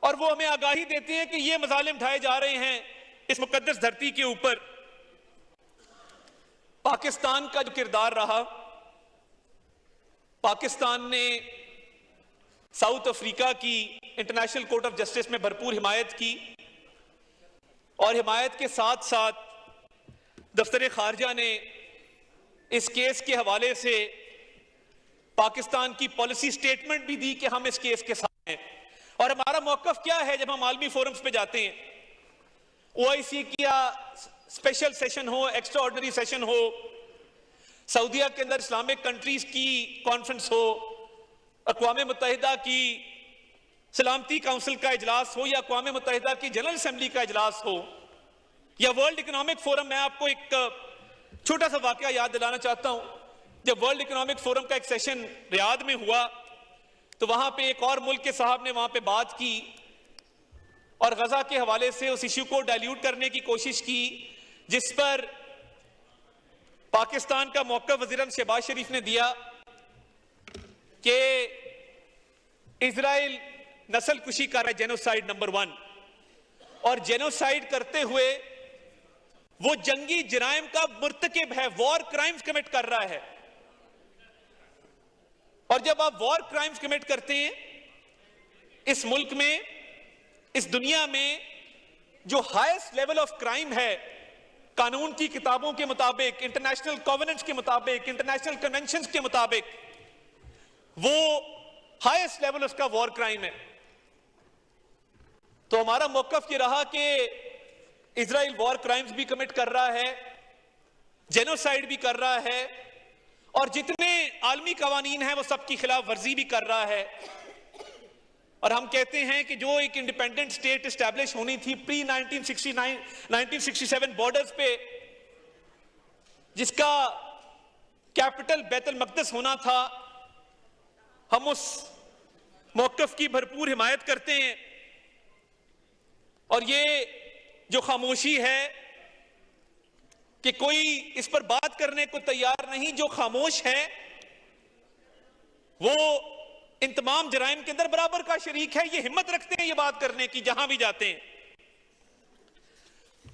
और वो हमें आगाही देते हैं कि ये मजालिम ढाए जा रहे हैं इस मुकद्दस धरती के ऊपर। पाकिस्तान का जो किरदार रहा, पाकिस्तान ने साउथ अफ्रीका की इंटरनेशनल कोर्ट ऑफ जस्टिस में भरपूर हिमायत की और हिमायत के साथ साथ दफ्तर खारजा ने इस केस के हवाले से पाकिस्तान की पॉलिसी स्टेटमेंट भी दी कि हम इस केस के साथ हैं। और हमारा मौकफ क्या है जब हम आलमी फोरम्स पे जाते हैं, ओआईसी का स्पेशल सेशन हो, एक्स्ट्रा ऑर्डिनरी सेशन हो, सऊदीया के अंदर इस्लामिक कंट्रीज की कॉन्फ्रेंस हो, अक़वाम मुत्तहिदा की सलामती काउंसिल का इजलास हो, या अक़वाम मुत्तहिदा की जनरल असेंबली का इजलास हो, या वर्ल्ड इकोनॉमिक फोरम। मैं आपको एक छोटा सा वाकया याद दिलाना चाहता हूं। जब वर्ल्ड इकोनॉमिक फोरम का एक सेशन रियाद में हुआ तो वहां पे एक और मुल्क के साहब ने वहां पे बात की और गजा के हवाले से उस इश्यू को डाइल्यूट करने की कोशिश की, जिस पर पाकिस्तान का मौक़िफ़ वज़ीर शहबाज शरीफ ने दिया कि इजराइल नस्ल कुशी कर रहा है, जेनोसाइड नंबर 1, और जेनोसाइड करते हुए वो जंगी जराइम का मुर्तकिब है, वॉर क्राइम्स कमिट कर रहा है। और जब आप वॉर क्राइम्स कमिट करते हैं इस मुल्क में, इस दुनिया में जो हाईएस्ट लेवल ऑफ क्राइम है कानून की किताबों के मुताबिक, इंटरनेशनल कॉवेनेंट्स के मुताबिक, इंटरनेशनल कन्वेंशंस के मुताबिक, वो हाईएस्ट लेवल उसका वॉर क्राइम है। तो हमारा मौकफ ये रहा कि इजराइल वॉर क्राइम्स भी कमिट कर रहा है, जेनोसाइड भी कर रहा है, और जितने आलमी कवानीन हैं वो सबकी खिलाफ वर्जी भी कर रहा है। और हम कहते हैं कि जो एक इंडिपेंडेंट स्टेट एस्टैब्लिश होनी थी प्री 1967 बॉर्डर्स पे, जिसका कैपिटल बैतुल मक़दस होना था, हम उस मौक़िफ़ की भरपूर हिमायत करते हैं। और ये जो खामोशी है कि कोई इस पर बात करने को तैयार नहीं, जो खामोश है वो इन तमाम जराइम के अंदर बराबर का शरीक है। ये हिम्मत रखते हैं ये बात करने की जहां भी जाते हैं।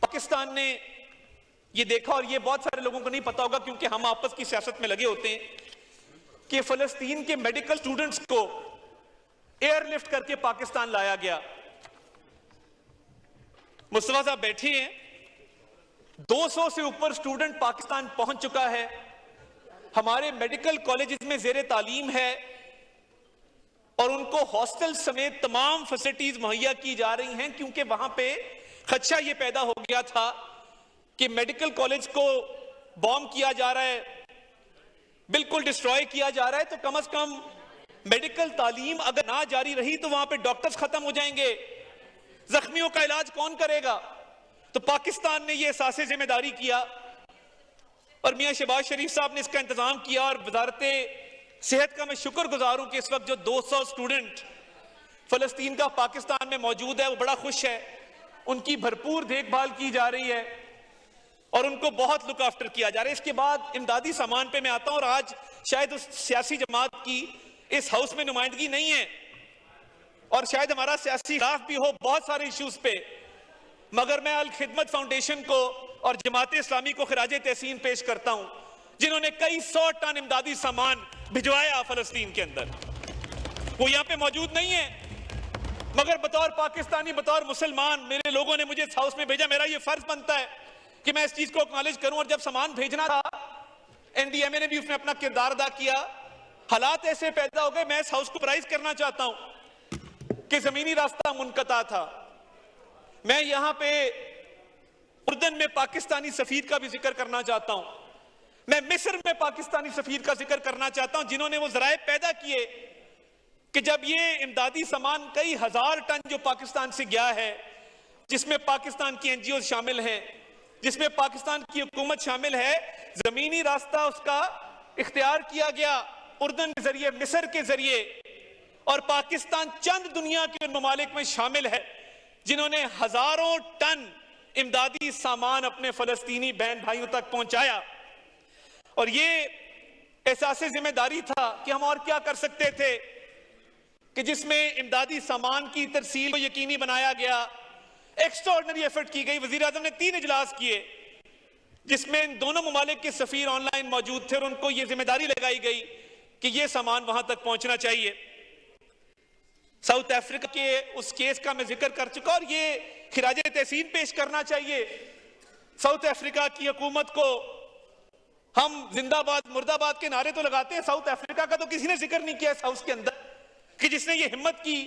पाकिस्तान ने ये देखा, और ये बहुत सारे लोगों को नहीं पता होगा क्योंकि हम आपस की सियासत में लगे होते हैं, कि फलस्तीन के मेडिकल स्टूडेंट्स को एयरलिफ्ट करके पाकिस्तान लाया गया। मुस्तफा साहब बैठे हैं, 200 से ऊपर स्टूडेंट पाकिस्तान पहुंच चुका है, हमारे मेडिकल कॉलेजेस में जेर तालीम है, और उनको हॉस्टल समेत तमाम फैसिलिटीज मुहैया की जा रही हैं, क्योंकि वहां पे खदशा ये पैदा हो गया था कि मेडिकल कॉलेज को बॉम्ब किया जा रहा है, बिल्कुल डिस्ट्रॉय किया जा रहा है, तो कम से कम मेडिकल तालीम अगर ना जारी रही तो वहां पे डॉक्टर्स खत्म हो जाएंगे, जख्मियों का इलाज कौन करेगा। तो पाकिस्तान ने यह एहसास जिम्मेदारी किया और मियां शहबाज शरीफ साहब ने इसका इंतजाम किया। और वजारत सेहत का मैं शुक्रगुजार हूं कि इस वक्त जो 200 स्टूडेंट फलस्तीन का पाकिस्तान में मौजूद है वो बड़ा खुश है, उनकी भरपूर देखभाल की जा रही है और उनको बहुत लुक आफ्टर किया जा रहा है। इसके बाद इमदादी सामान पे मैं आता हूं, और आज शायद उस सियासी जमात की इस हाउस में नुमाइंदगी नहीं है और शायद हमारा सियासी खिलाफ भी हो बहुत सारे इश्यूज पे, मगर मैं अल खिदमत फाउंडेशन को और जमात इस्लामी को खिराजे तहसीन पेश करता हूं, जिन्होंने कई 100 टन इमदादी सामान भिजवाया फलस्तीन के अंदर। वो यहां पे मौजूद नहीं है, मगर बतौर पाकिस्तानी, बतौर मुसलमान, मेरे लोगों ने मुझे इस हाउस में भेजा, मेरा ये फर्ज बनता है कि मैं इस चीज को एक्नॉलेज करूं। और जब सामान भेजना था, एनडीएमए ने भी उसमें अपना किरदार अदा किया। हालात ऐसे पैदा हो गए, मैं इस हाउस को प्राइज करना चाहता हूं कि जमीनी रास्ता मुनक़ता था। मैं यहां पे उर्दन में पाकिस्तानी सफीर का भी जिक्र करना चाहता हूं, मैं मिस्र में पाकिस्तानी सफीर का जिक्र करना चाहता हूं, जिन्होंने वो जराए पैदा किए कि जब ये इमदादी सामान कई हजार टन जो पाकिस्तान से गया है, जिसमें पाकिस्तान की एनजीओ शामिल हैं, जिसमें पाकिस्तान की हुकूमत शामिल है, जमीनी रास्ता उसका इख्तियार किया गया उर्दन के जरिए, मिस्र के जरिए, और पाकिस्तान चंद दुनिया के ममालिक में शामिल है जिन्होंने हजारों टन इमदादी सामान अपने फलस्तीनी बहन भाइयों तक पहुंचाया। और ये एहसास जिम्मेदारी था कि हम और क्या कर सकते थे। कि जिसमें इमदादी सामान की तरसील को यकीनी बनाया गया। एक्स्ट्राऑर्डिनरी एफर्ट की गई। वजीर आजम ने 3 इजलास किए जिसमें इन दोनों ममालिक के सफीर ऑनलाइन मौजूद थे और उनको यह जिम्मेदारी लगाई गई कि यह सामान वहां तक पहुंचना चाहिए। साउथ अफ्रीका के उस केस का मैं जिक्र कर चुका और ये खिराज तहसीन पेश करना चाहिए साउथ अफ्रीका की हुकूमत को। हम जिंदाबाद मुर्दाबाद के नारे तो लगाते हैं, साउथ अफ्रीका का तो किसी ने जिक्र नहीं किया इस हाउस के अंदर कि जिसने ये हिम्मत की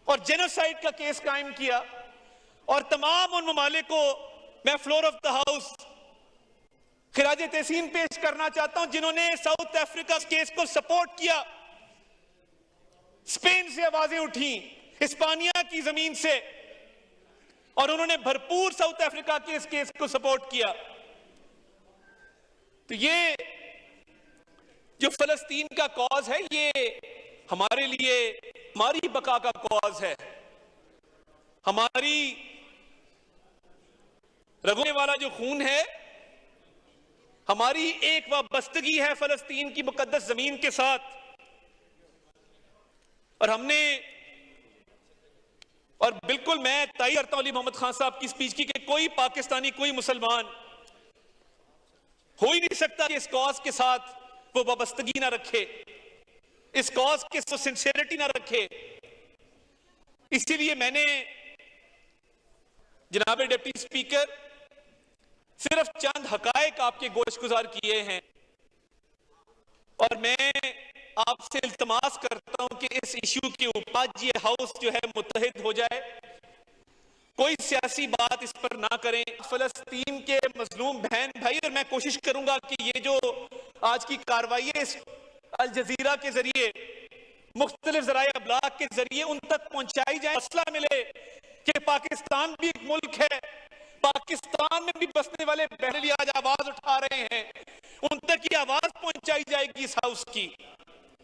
और जेनोसाइड का केस कायम किया। और तमाम उन ममालिक को मैं फ्लोर ऑफ द हाउस खिराज तहसीन पेश करना चाहता हूं जिन्होंने साउथ अफ्रीका केस को सपोर्ट किया। स्पेन से आवाजें उठी, हिस्पानिया की जमीन से, और उन्होंने भरपूर साउथ अफ्रीका के इस केस को सपोर्ट किया। तो ये जो फलस्तीन का कॉज है ये हमारे लिए हमारी बका का कॉज है। हमारी रगों वाला जो खून है, हमारी एक वाबस्तगी है फलस्तीन की मुकद्दस जमीन के साथ। और हमने, और बिल्कुल मैं तायद करता हूं अली मोहम्मद खान साहब की स्पीच की कि कोई पाकिस्तानी, कोई मुसलमान हो ही नहीं सकता कि इस कॉज के साथ वो वाबस्तगी ना रखे, इस कॉज के साथ सिंसियरिटी ना रखे। इसीलिए मैंने जनाब डिप्टी स्पीकर सिर्फ चंद हकायक आपके गोशगुजार किए हैं और मैं आपसे इल्तमास करता हूं कि इस इशू के ऊपर ये हाउस जो है मुत्तहिद हो जाए, कोई सियासी बात इस पर ना करें। फलस्तीन के मजलूम बहन भाई, और मैं कोशिश करूंगा कि ये जो आज की कार्रवाई है इस अल जजीरा के जरिए, मुख्तलिफ ज़राए अबलाग के जरिए उन तक पहुंचाई जाए, मसला मिले कि पाकिस्तान भी एक मुल्क है, पाकिस्तान में भी बसने वाले बहन आज आवाज उठा रहे हैं, उन तक ये आवाज पहुंचाई जाएगी। इस हाउस की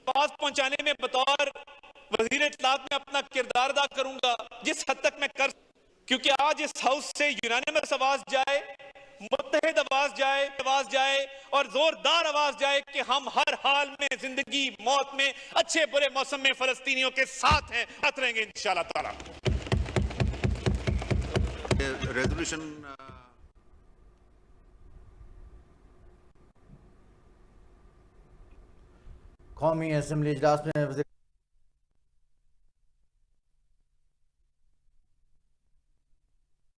आवाज पहुंचाने में बतौर वजीर इत्तलात में अपना किरदार अदा करूंगा जिस हद तक मैं कर, क्योंकि आज इस हाउस से यूनानिमस आवाज जाए, मुत्तहिद आवाज जाए और जोरदार आवाज जाए कि हम हर हाल में, जिंदगी मौत में, अच्छे बुरे मौसम में फलस्तीनियों के साथ हैं, साथ रहेंगे इंशाअल्लाह ताला। रेजोल्यूशन कौमी असेंबली इजलास में